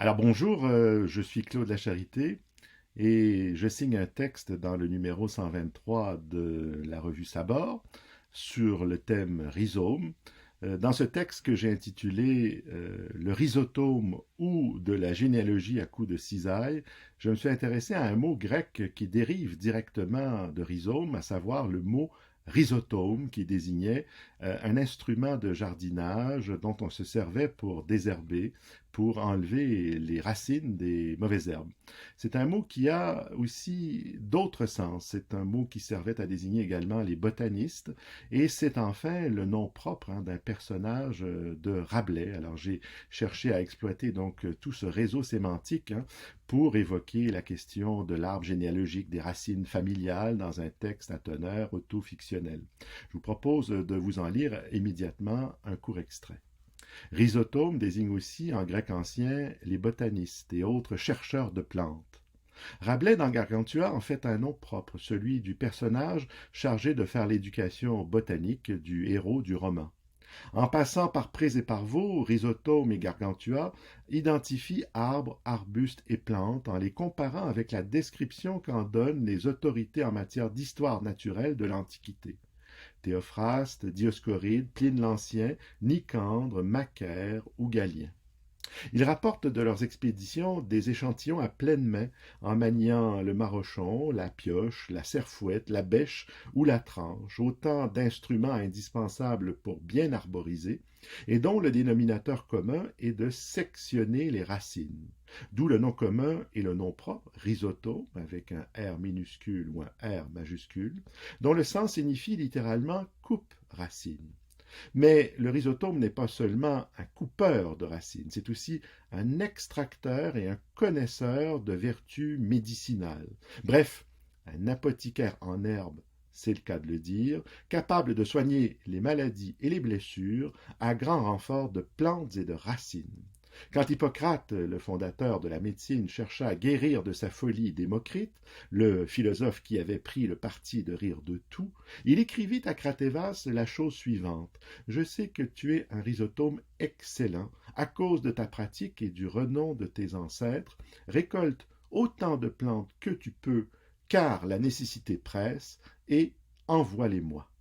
Alors bonjour, je suis Claude Lacharité et je signe un texte dans le numéro 123 de la revue Sabor sur le thème rhizome. Dans ce texte que j'ai intitulé Le rhizotome ou de la généalogie à coups de cisaille, je me suis intéressé à un mot grec qui dérive directement de rhizome, à savoir le mot rhizotome qui désignait un instrument de jardinage dont on se servait pour désherber, pour enlever les racines des mauvaises herbes. C'est un mot qui a aussi d'autres sens. C'est un mot qui servait à désigner également les botanistes et c'est enfin le nom propre d'un personnage de Rabelais. Alors j'ai cherché à exploiter donc tout ce réseau sémantique pour évoquer la question de l'arbre généalogique des racines familiales dans un texte à teneur auto-fictionnel. Je vous propose de vous en lire immédiatement un court extrait. Rhizotome désigne aussi, en grec ancien, les botanistes et autres chercheurs de plantes. Rabelais dans Gargantua en fait un nom propre, celui du personnage chargé de faire l'éducation botanique du héros du roman. En passant par prés et par vaux, Rhizotome et Gargantua identifient arbres, arbustes et plantes en les comparant avec la description qu'en donnent les autorités en matière d'histoire naturelle de l'Antiquité. Théophraste, Dioscoride, Pline l'Ancien, Nicandre, Macaire ou Galien. Ils rapportent de leurs expéditions des échantillons à pleine main en maniant le marochon, la pioche, la serfouette, la bêche ou la tranche, autant d'instruments indispensables pour bien arboriser et dont le dénominateur commun est de sectionner les racines. D'où le nom commun et le nom propre, rhizotome, avec un R minuscule ou un R majuscule, dont le sens signifie littéralement coupe-racine. Mais le rhizotome n'est pas seulement un coupeur de racines, c'est aussi un extracteur et un connaisseur de vertus médicinales. Bref, un apothicaire en herbe, c'est le cas de le dire, capable de soigner les maladies et les blessures à grand renfort de plantes et de racines. Quand Hippocrate, le fondateur de la médecine, chercha à guérir de sa folie Démocrite, le philosophe qui avait pris le parti de rire de tout, il écrivit à Cratévas la chose suivante. Je sais que tu es un rhizotome excellent à cause de ta pratique et du renom de tes ancêtres. Récolte autant de plantes que tu peux, car la nécessité presse, et envoie-les-moi.